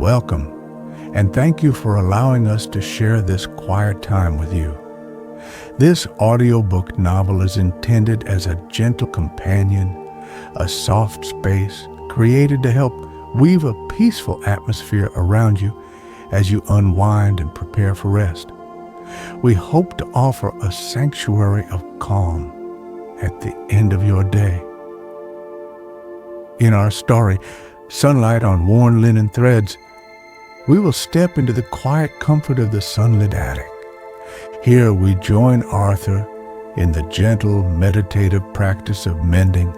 welcome, and thank you for allowing us to share this quiet time with you. This audiobook novel is intended as a gentle companion, a soft space created to help weave a peaceful atmosphere around you as you unwind and prepare for rest. We hope to offer a sanctuary of calm at the end of your day. In our story, Sunlight on Worn Linen Threads, we will step into the quiet comfort of the sunlit attic. Here we join Arthur in the gentle, meditative practice of mending,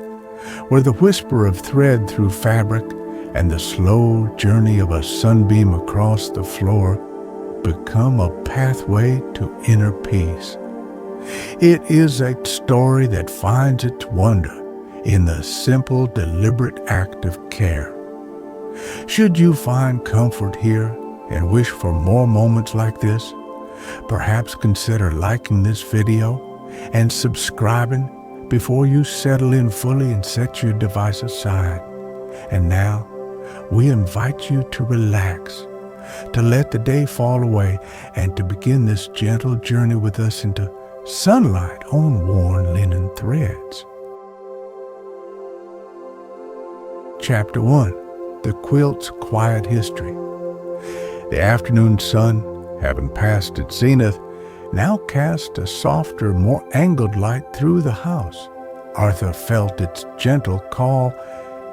where the whisper of thread through fabric and the slow journey of a sunbeam across the floor become a pathway to inner peace. It is a story that finds its wonder in the simple, deliberate act of care. Should you find comfort here and wish for more moments like this, perhaps consider liking this video and subscribing before you settle in fully and set your device aside. And now, we invite you to relax, to let the day fall away, and to begin this gentle journey with us into sunlight on worn linen threads. Chapter 1. The Quilt's Quiet History. The afternoon sun, having passed its zenith, now cast a softer, more angled light through the house. Arthur felt its gentle call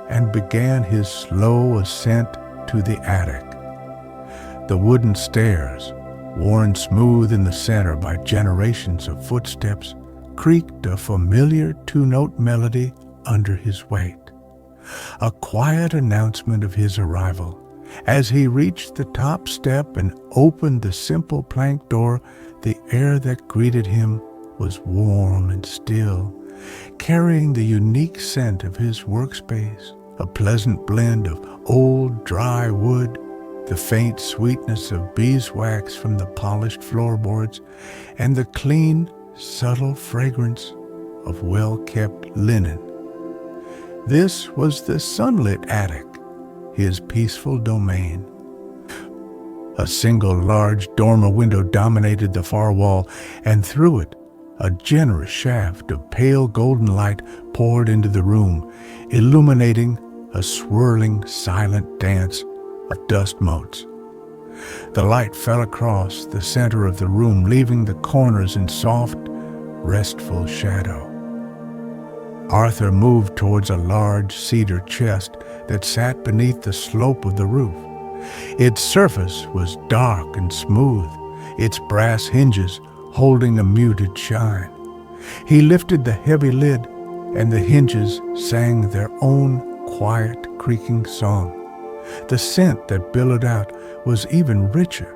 and began his slow ascent to the attic. The wooden stairs, worn smooth in the center by generations of footsteps, creaked a familiar two-note melody under his weight, a quiet announcement of his arrival. As he reached the top step and opened the simple plank door, the air that greeted him was warm and still, carrying the unique scent of his workspace, a pleasant blend of old, dry wood, the faint sweetness of beeswax from the polished floorboards, and the clean, subtle fragrance of well-kept linen. This was the sunlit attic, his peaceful domain. A single large dormer window dominated the far wall, and through it, a generous shaft of pale golden light poured into the room, illuminating a swirling, silent dance of dust motes. The light fell across the center of the room, leaving the corners in soft, restful shadow. Arthur moved towards a large cedar chest that sat beneath the slope of the roof. Its surface was dark and smooth, its brass hinges holding a muted shine. He lifted the heavy lid, and the hinges sang their own quiet, creaking song. The scent that billowed out was even richer.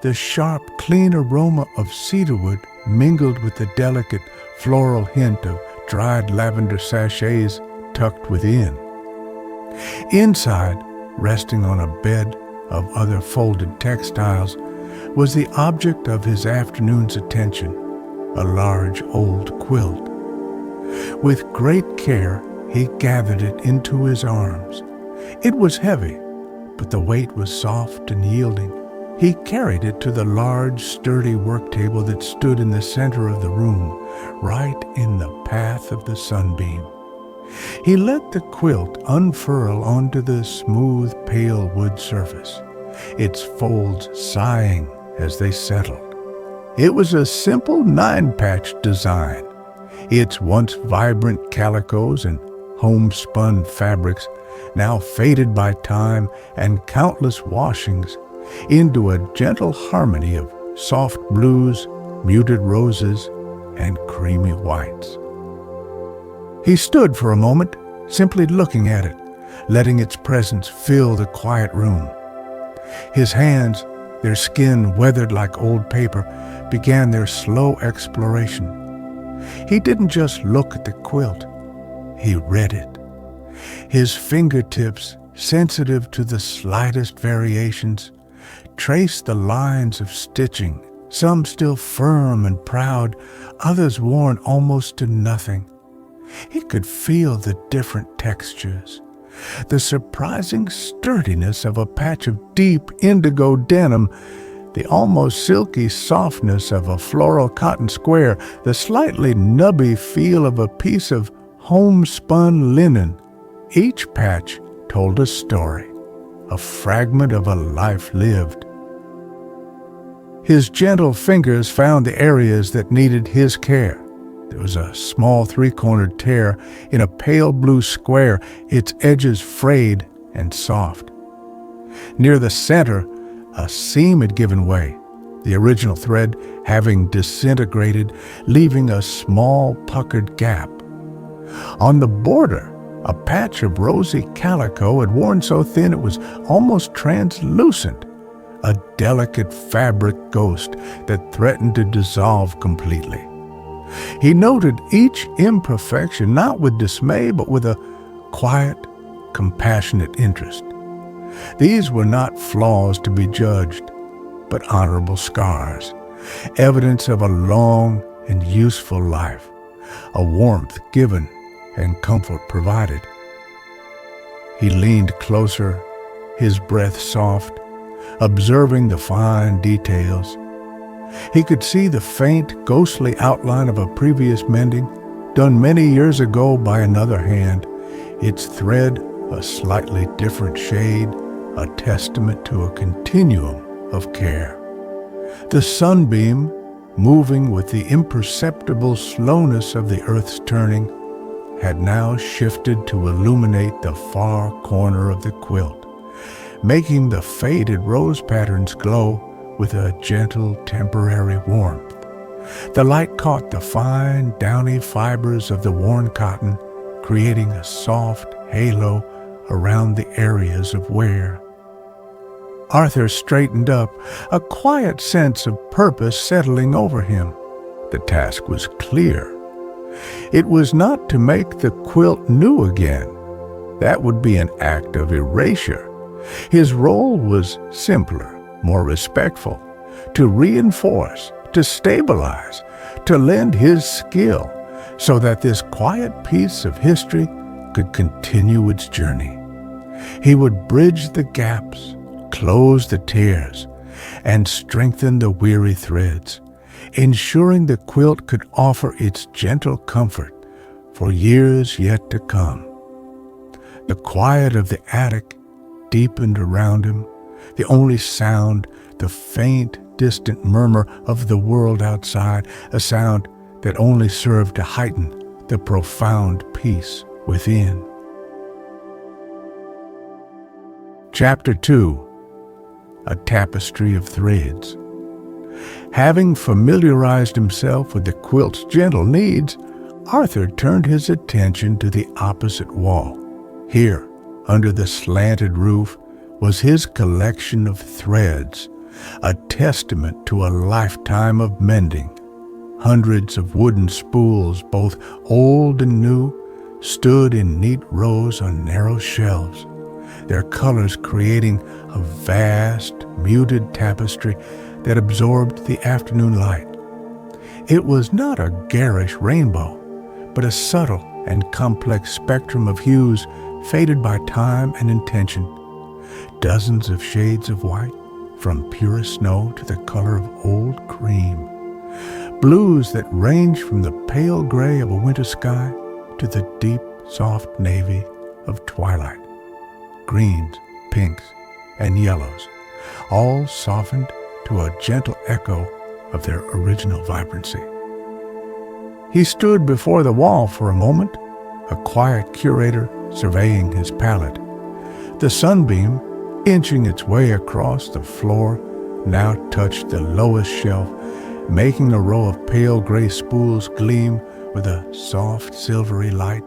The sharp, clean aroma of cedarwood mingled with the delicate, floral hint of dried lavender sachets tucked within. Inside, resting on a bed of other folded textiles, was the object of his afternoon's attention, a large old quilt. With great care, he gathered it into his arms. It was heavy, but the weight was soft and yielding. He carried it to the large, sturdy work table that stood in the center of the room, right in the path of the sunbeam. He let the quilt unfurl onto the smooth, pale wood surface, its folds sighing as they settled. It was a simple 9-patch design. Its once vibrant calicos and homespun fabrics, now faded by time and countless washings, into a gentle harmony of soft blues, muted roses, and creamy whites. He stood for a moment, simply looking at it, letting its presence fill the quiet room. His hands, their skin weathered like old paper, began their slow exploration. He didn't just look at the quilt, he read it. His fingertips, sensitive to the slightest variations, traced the lines of stitching, some still firm and proud, others worn almost to nothing. He could feel the different textures, The surprising sturdiness of a patch of deep indigo denim, the almost silky softness of a floral cotton square, the slightly nubby feel of a piece of homespun linen. Each patch told a story, a fragment of a life lived. His gentle fingers found the areas that needed his care. There was a small three-cornered tear in a pale blue square, its edges frayed and soft. Near the center, a seam had given way, the original thread having disintegrated, leaving a small puckered gap. On the border, a patch of rosy calico had worn so thin it was almost translucent, a delicate fabric ghost that threatened to dissolve completely. He noted each imperfection not with dismay but with a quiet, compassionate interest. These were not flaws to be judged, but honorable scars, evidence of a long and useful life, a warmth given and comfort provided. He leaned closer, his breath soft, observing the fine details. He could see the faint, ghostly outline of a previous mending, done many years ago by another hand, its thread a slightly different shade, a testament to a continuum of care. The sunbeam, moving with the imperceptible slowness of the earth's turning, had now shifted to illuminate the far corner of the quilt, making the faded rose patterns glow with a gentle, temporary warmth. The light caught the fine, downy fibers of the worn cotton, creating a soft halo around the areas of wear. Arthur straightened up, a quiet sense of purpose settling over him. The task was clear. It was not to make the quilt new again. That would be an act of erasure. His role was simpler, more respectful, to reinforce, to stabilize, to lend his skill so that this quiet piece of history could continue its journey. He would bridge the gaps, close the tears, and strengthen the weary threads, ensuring the quilt could offer its gentle comfort for years yet to come. The quiet of the attic deepened around him, the only sound, the faint, distant murmur of the world outside, a sound that only served to heighten the profound peace within. Chapter 2. A Tapestry of Threads. Having familiarized himself with the quilt's gentle needs, Arthur turned his attention to the opposite wall. Here, under the slanted roof, was his collection of threads, a testament to a lifetime of mending. Hundreds of wooden spools, both old and new, stood in neat rows on narrow shelves, their colors creating a vast, muted tapestry that absorbed the afternoon light. It was not a garish rainbow, but a subtle and complex spectrum of hues faded by time and intention. Dozens of shades of white, from purest snow to the color of old cream. Blues that range from the pale gray of a winter sky to the deep, soft navy of twilight. Greens, pinks, and yellows, all softened to a gentle echo of their original vibrancy. He stood before the wall for a moment, a quiet curator surveying his palette. The sunbeam, inching its way across the floor, now touched the lowest shelf, making a row of pale gray spools gleam with a soft silvery light.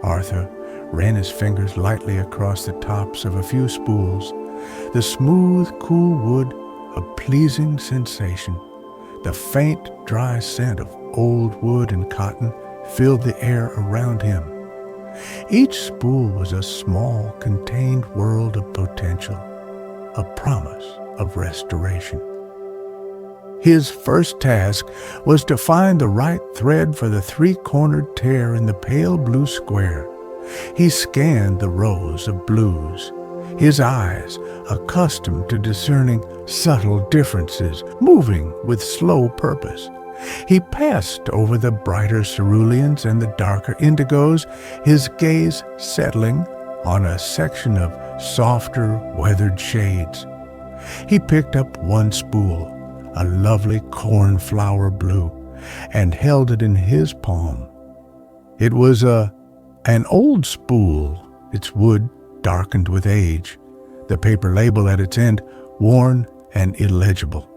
Arthur ran his fingers lightly across the tops of a few spools, the smooth, cool wood a pleasing sensation. The faint, dry scent of old wood and cotton filled the air around him. Each spool was a small, contained world of potential, a promise of restoration. His first task was to find the right thread for the three-cornered tear in the pale blue square. He scanned the rows of blues, his eyes accustomed to discerning subtle differences, moving with slow purpose. He passed over the brighter ceruleans and the darker indigos, his gaze settling on a section of softer, weathered shades. He picked up one spool, a lovely cornflower blue, and held it in his palm. It was an old spool, its wood darkened with age, the paper label at its end worn and illegible.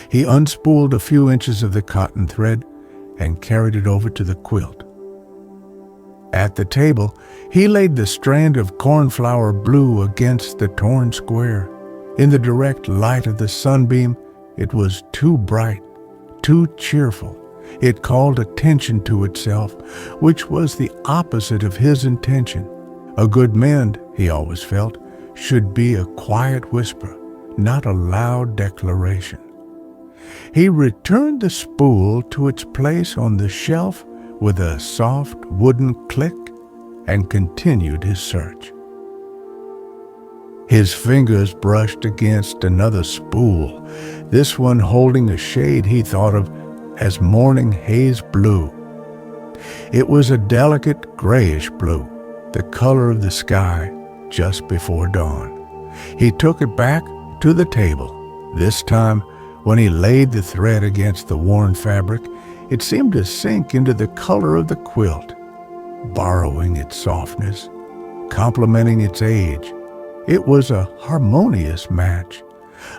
He unspooled a few inches of the cotton thread and carried it over to the quilt. At the table, he laid the strand of cornflower blue against the torn square. In the direct light of the sunbeam, it was too bright, too cheerful. It called attention to itself, which was the opposite of his intention. A good mend, he always felt, should be a quiet whisper, not a loud declaration. He returned the spool to its place on the shelf with a soft wooden click and continued his search. His fingers brushed against another spool, this one holding a shade he thought of as morning haze blue. It was a delicate grayish blue, the color of the sky just before dawn. He took it back to the table. This time, when he laid the thread against the worn fabric, it seemed to sink into the color of the quilt, borrowing its softness, complementing its age. It was a harmonious match,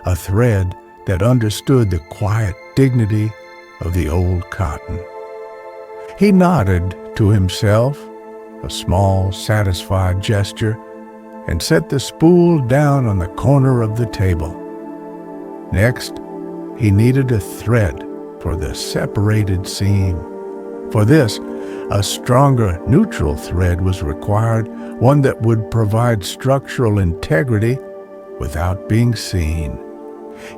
a thread that understood the quiet dignity of the old cotton. He nodded to himself, a small, satisfied gesture, and set the spool down on the corner of the table. Next, he needed a thread for the separated seam. For this, a stronger neutral thread was required, one that would provide structural integrity without being seen.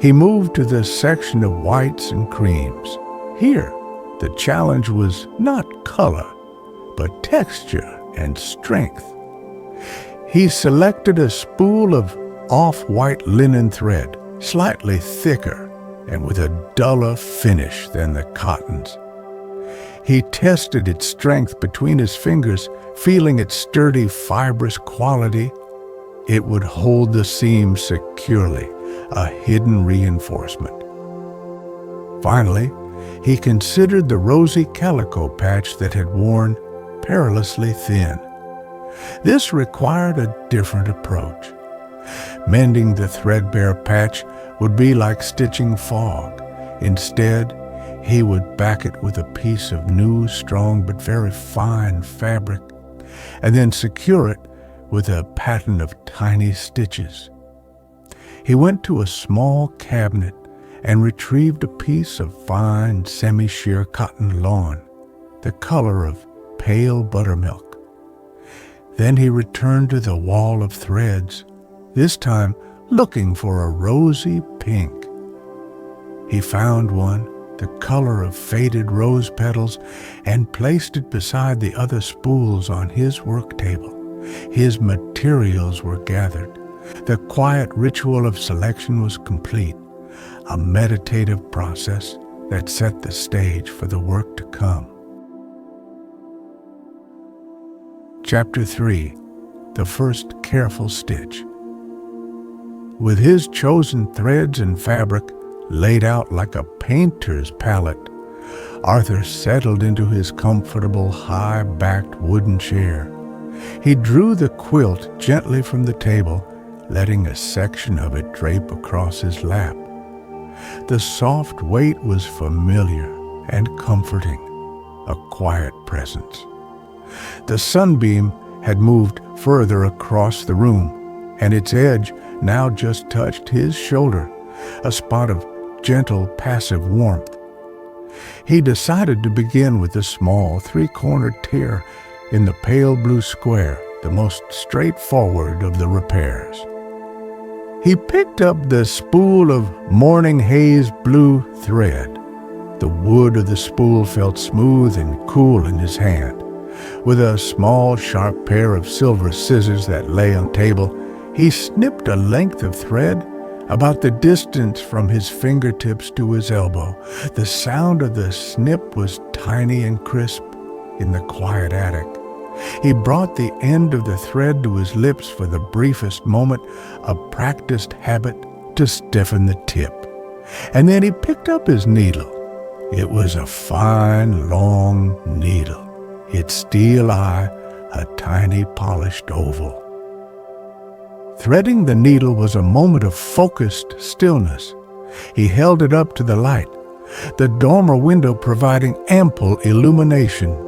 He moved to the section of whites and creams. Here, the challenge was not color, but texture and strength. He selected a spool of off-white linen thread, slightly thicker and with a duller finish than the cottons. He tested its strength between his fingers, feeling its sturdy, fibrous quality. It would hold the seam securely, a hidden reinforcement. Finally, he considered the rosy calico patch that had worn perilously thin. This required a different approach. Mending the threadbare patch would be like stitching fog. Instead, he would back it with a piece of new, strong, but very fine fabric, and then secure it with a pattern of tiny stitches. He went to a small cabinet and retrieved a piece of fine, semi-sheer cotton lawn, the color of pale buttermilk. Then he returned to the wall of threads, this time looking for a rosy pink. He found one, the color of faded rose petals, and placed it beside the other spools on his work table. His materials were gathered. The quiet ritual of selection was complete, a meditative process that set the stage for the work to come. Chapter 3. The First Careful Stitch. With his chosen threads and fabric laid out like a painter's palette, Arthur settled into his comfortable, high-backed wooden chair. He drew the quilt gently from the table, letting a section of it drape across his lap. The soft weight was familiar and comforting, a quiet presence. The sunbeam had moved further across the room, and its edge now just touched his shoulder, a spot of gentle, passive warmth. He decided to begin with a small, three-cornered tear in the pale blue square, the most straightforward of the repairs. He picked up the spool of morning haze blue thread. The wood of the spool felt smooth and cool in his hand. With a small, sharp pair of silver scissors that lay on the table, he snipped a length of thread about the distance from his fingertips to his elbow. The sound of the snip was tiny and crisp in the quiet attic. He brought the end of the thread to his lips for the briefest moment, a practiced habit to stiffen the tip. And then he picked up his needle. It was a fine, long needle, its steel eye a tiny polished oval. Threading the needle was a moment of focused stillness. He held it up to the light, the dormer window providing ample illumination.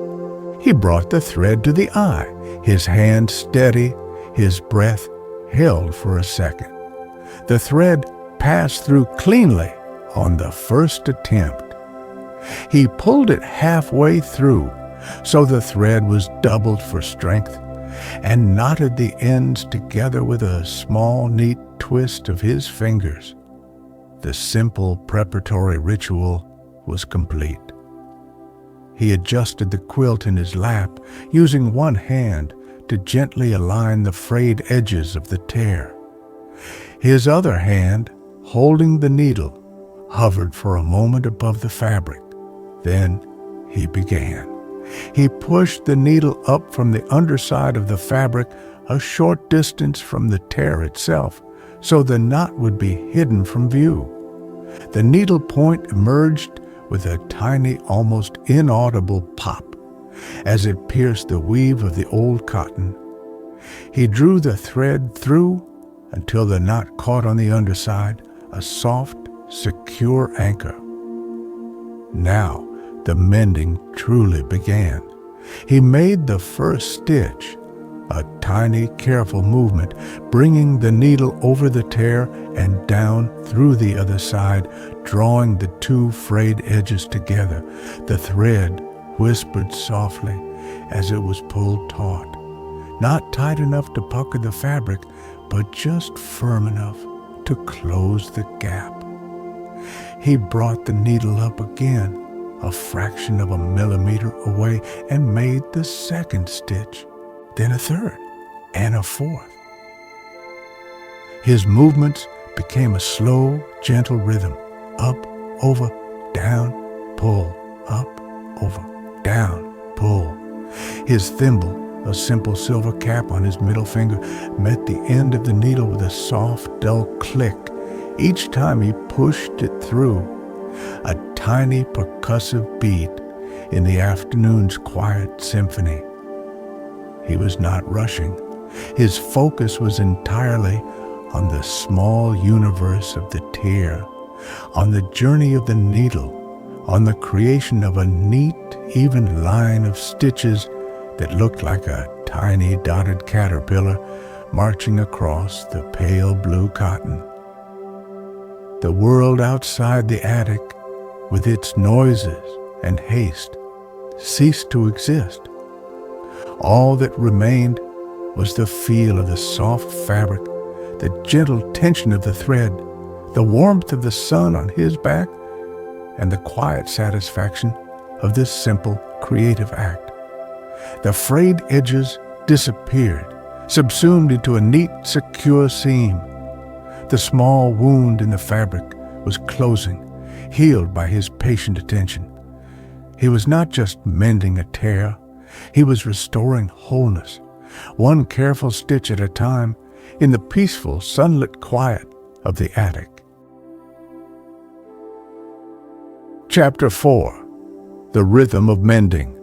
He brought the thread to the eye, his hand steady, his breath held for a second. The thread passed through cleanly on the first attempt. He pulled it halfway through, so the thread was doubled for strength, and knotted the ends together with a small, neat twist of his fingers. The simple preparatory ritual was complete. He adjusted the quilt in his lap, using one hand to gently align the frayed edges of the tear. His other hand, holding the needle, hovered for a moment above the fabric. Then he began. He pushed the needle up from the underside of the fabric a short distance from the tear itself, so the knot would be hidden from view. The needle point emerged with a tiny, almost inaudible pop as it pierced the weave of the old cotton. He drew the thread through until the knot caught on the underside, a soft, secure anchor. Now the mending truly began. He made the first stitch, a tiny, careful movement, bringing the needle over the tear and down through the other side, drawing the two frayed edges together. The thread whispered softly as it was pulled taut, not tight enough to pucker the fabric, but just firm enough to close the gap. He brought the needle up again, a fraction of a millimeter away, and made the second stitch, then a third, and a fourth. His movements became a slow, gentle rhythm. Up, over, down, pull. Up, over, down, pull. His thimble, a simple silver cap on his middle finger, met the end of the needle with a soft, dull click each time he pushed it through, a tiny percussive beat in the afternoon's quiet symphony. He was not rushing. His focus was entirely on the small universe of the tear, on the journey of the needle, on the creation of a neat, even line of stitches that looked like a tiny dotted caterpillar marching across the pale blue cotton. The world outside the attic, with its noises and haste, ceased to exist. All that remained was the feel of the soft fabric, the gentle tension of the thread, the warmth of the sun on his back, and the quiet satisfaction of this simple creative act. The frayed edges disappeared, subsumed into a neat, secure seam. The small wound in the fabric was closing, healed by his patient attention. He was not just mending a tear, he was restoring wholeness, one careful stitch at a time, in the peaceful, sunlit quiet of the attic. Chapter 4. The Rhythm of Mending.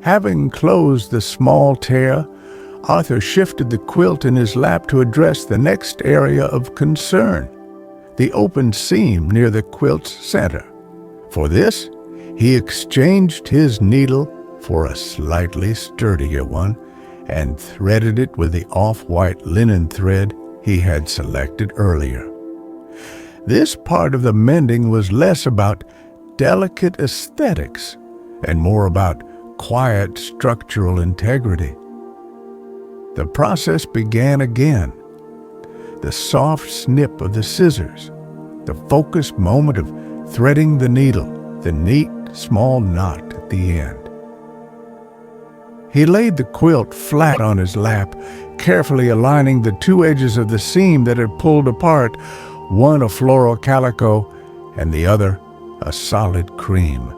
Having closed the small tear, Arthur shifted the quilt in his lap to address the next area of concern, the open seam near the quilt's center. For this, he exchanged his needle for a slightly sturdier one and threaded it with the off-white linen thread he had selected earlier. This part of the mending was less about delicate aesthetics and more about quiet structural integrity. The process began again. The soft snip of the scissors, the focused moment of threading the needle, the neat, small knot at the end. He laid the quilt flat on his lap, carefully aligning the two edges of the seam that had pulled apart, one a floral calico and the other a solid cream.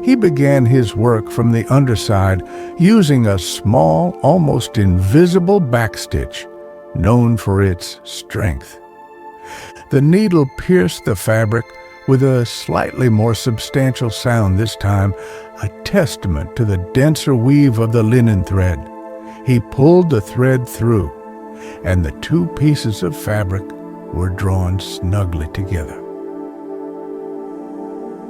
He began his work from the underside using a small, almost invisible backstitch, known for its strength. The needle pierced the fabric with a slightly more substantial sound this time, a testament to the denser weave of the linen thread. He pulled the thread through, and the two pieces of fabric were drawn snugly together.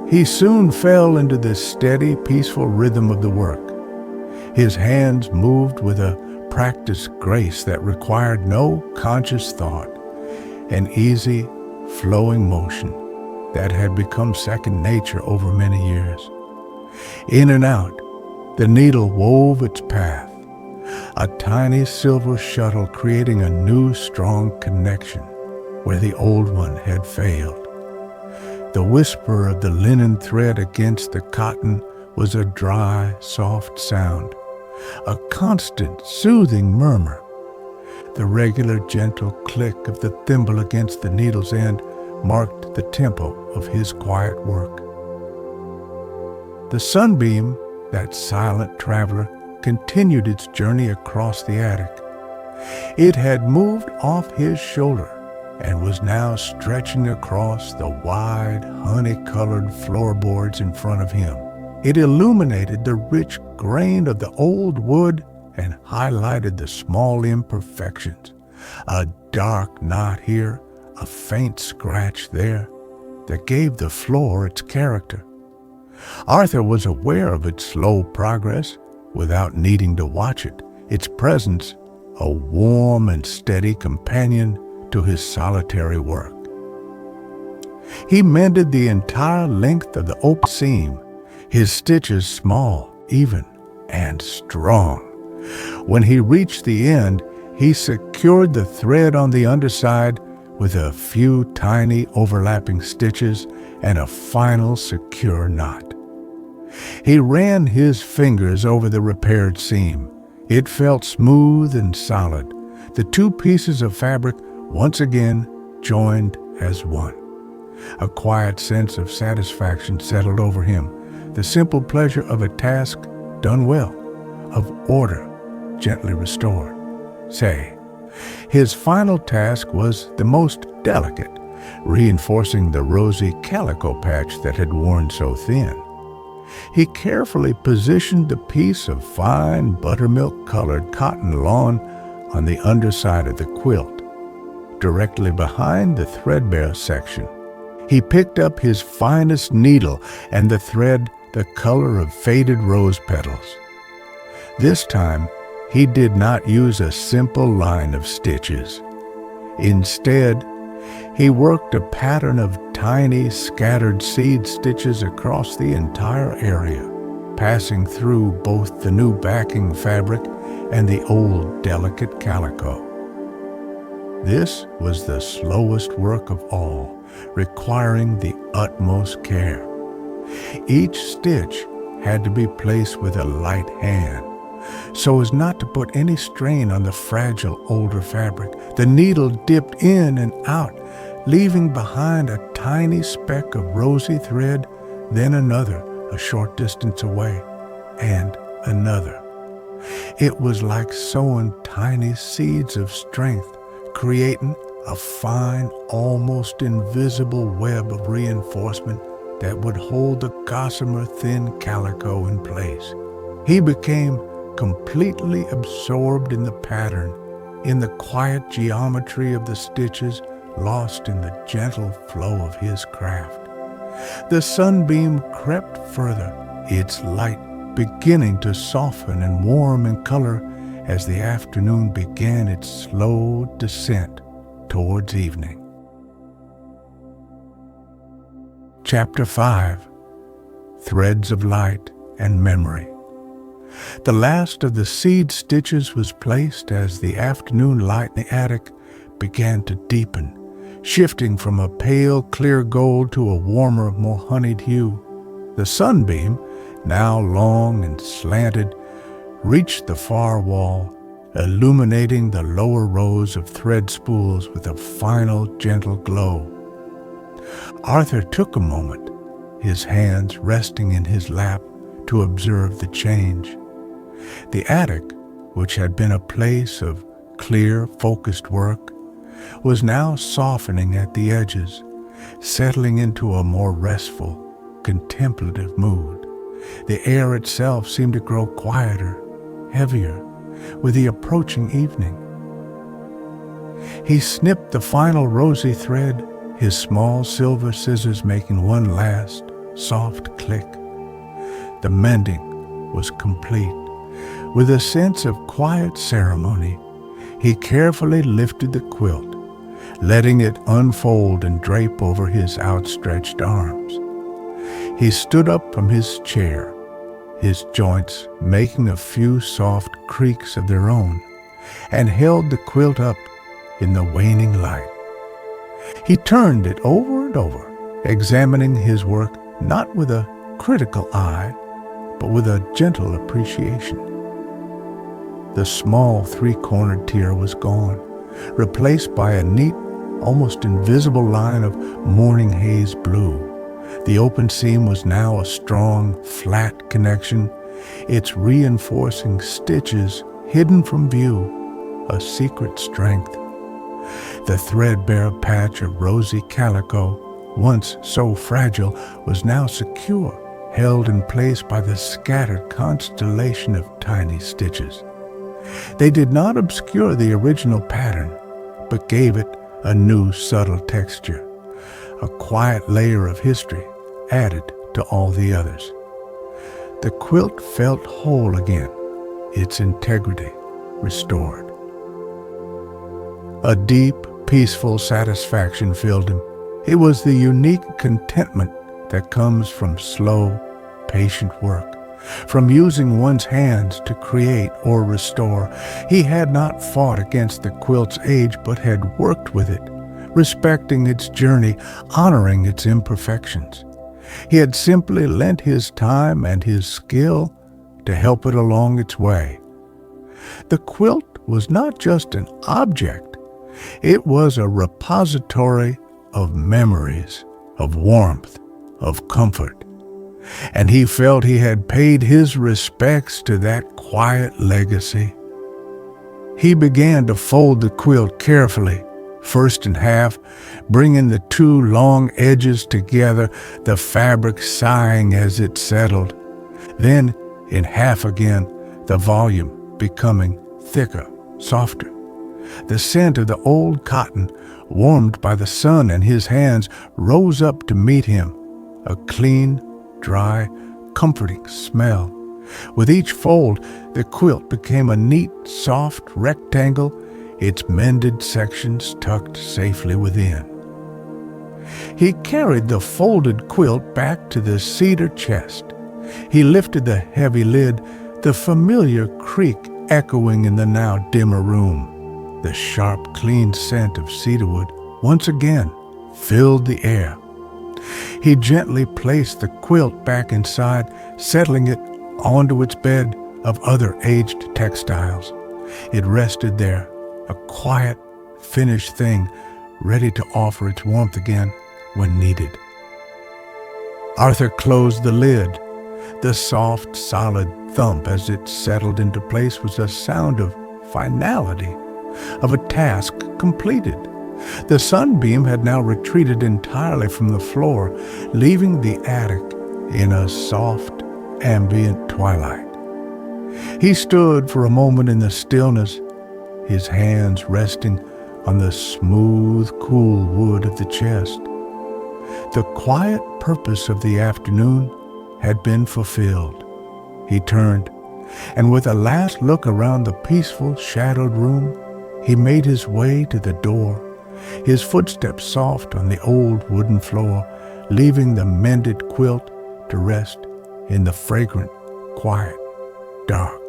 He soon fell into the steady, peaceful rhythm of the work. His hands moved with a practiced grace that required no conscious thought, an easy, flowing motion that had become second nature over many years. In and out, the needle wove its path, a tiny silver shuttle creating a new strong connection where the old one had failed. The whisper of the linen thread against the cotton was a dry, soft sound, a constant, soothing murmur. The regular, gentle click of the thimble against the needle's end marked the tempo of his quiet work. The sunbeam, that silent traveler, continued its journey across the attic. It had moved off his shoulder and was now stretching across the wide, honey-colored floorboards in front of him. It illuminated the rich grain of the old wood and highlighted the small imperfections, a dark knot here, a faint scratch there, that gave the floor its character. Arthur was aware of its slow progress without needing to watch it, its presence a warm and steady companion to his solitary work. He mended the entire length of the open seam, his stitches small, even, and strong. When he reached the end, he secured the thread on the underside with a few tiny overlapping stitches and a final secure knot. He ran his fingers over the repaired seam. It felt smooth and solid. The two pieces of fabric once again joined as one. A quiet sense of satisfaction settled over him, the simple pleasure of a task done well, of order gently restored. Say, his final task was the most delicate, reinforcing the rosy calico patch that had worn so thin. He carefully positioned the piece of fine buttermilk-colored cotton lawn on the underside of the quilt, directly behind the threadbare section. He picked up his finest needle and the thread the color of faded rose petals. This time, he did not use a simple line of stitches. Instead, he worked a pattern of tiny, scattered seed stitches across the entire area, passing through both the new backing fabric and the old, delicate calico. This was the slowest work of all, requiring the utmost care. Each stitch had to be placed with a light hand, so as not to put any strain on the fragile older fabric. The needle dipped in and out, leaving behind a tiny speck of rosy thread, then another a short distance away, and another. It was like sowing tiny seeds of strength, creating a fine, almost invisible web of reinforcement that would hold the gossamer thin calico in place. He became completely absorbed in the pattern, in the quiet geometry of the stitches, lost in the gentle flow of his craft. The sunbeam crept further, its light beginning to soften and warm in color as the afternoon began its slow descent towards evening. Chapter 5. Threads of Light and Memory. The last of the seed stitches was placed as the afternoon light in the attic began to deepen, shifting from a pale, clear gold to a warmer, more honeyed hue. The sunbeam, now long and slanted, reached the far wall, illuminating the lower rows of thread spools with a final gentle glow. Arthur took a moment, his hands resting in his lap, to observe the change. The attic, which had been a place of clear, focused work, was now softening at the edges, settling into a more restful, contemplative mood. The air itself seemed to grow quieter, heavier, with the approaching evening. He snipped the final rosy thread, his small silver scissors making one last, soft click. The mending was complete. With a sense of quiet ceremony, he carefully lifted the quilt, letting it unfold and drape over his outstretched arms. He stood up from his chair, his joints making a few soft creaks of their own, and held the quilt up in the waning light. He turned it over and over, examining his work not with a critical eye, but with a gentle appreciation. The small three-cornered tier was gone, replaced by a neat, almost invisible line of morning haze blue. The open seam was now a strong, flat connection, its reinforcing stitches hidden from view, a secret strength. The threadbare patch of rosy calico, once so fragile, was now secure, held in place by the scattered constellation of tiny stitches. They did not obscure the original pattern, but gave it a new subtle texture, a quiet layer of history added to all the others. The quilt felt whole again, its integrity restored. A deep, peaceful satisfaction filled him. It was the unique contentment that comes from slow, patient work, from using one's hands to create or restore. He had not fought against the quilt's age, but had worked with it, respecting its journey, honoring its imperfections. He had simply lent his time and his skill to help it along its way. The quilt was not just an object, it was a repository of memories, of warmth, of comfort. And he felt he had paid his respects to that quiet legacy. He began to fold the quilt carefully, first in half, bringing the two long edges together, the fabric sighing as it settled. Then in half again, the volume becoming thicker, softer. The scent of the old cotton, warmed by the sun and his hands, rose up to meet him, a clean, dry, comforting smell. With each fold, the quilt became a neat, soft rectangle, its mended sections tucked safely within. He carried the folded quilt back to the cedar chest. He lifted the heavy lid, the familiar creak echoing in the now dimmer room. The sharp, clean scent of cedarwood once again filled the air. He gently placed the quilt back inside, settling it onto its bed of other aged textiles. It rested there, a quiet, finished thing, ready to offer its warmth again when needed. Arthur closed the lid. The soft, solid thump as it settled into place was a sound of finality, of a task completed. The sunbeam had now retreated entirely from the floor, leaving the attic in a soft, ambient twilight. He stood for a moment in the stillness, his hands resting on the smooth, cool wood of the chest. The quiet purpose of the afternoon had been fulfilled. He turned, and with a last look around the peaceful, shadowed room, he made his way to the door, his footsteps soft on the old wooden floor, leaving the mended quilt to rest in the fragrant, quiet dark.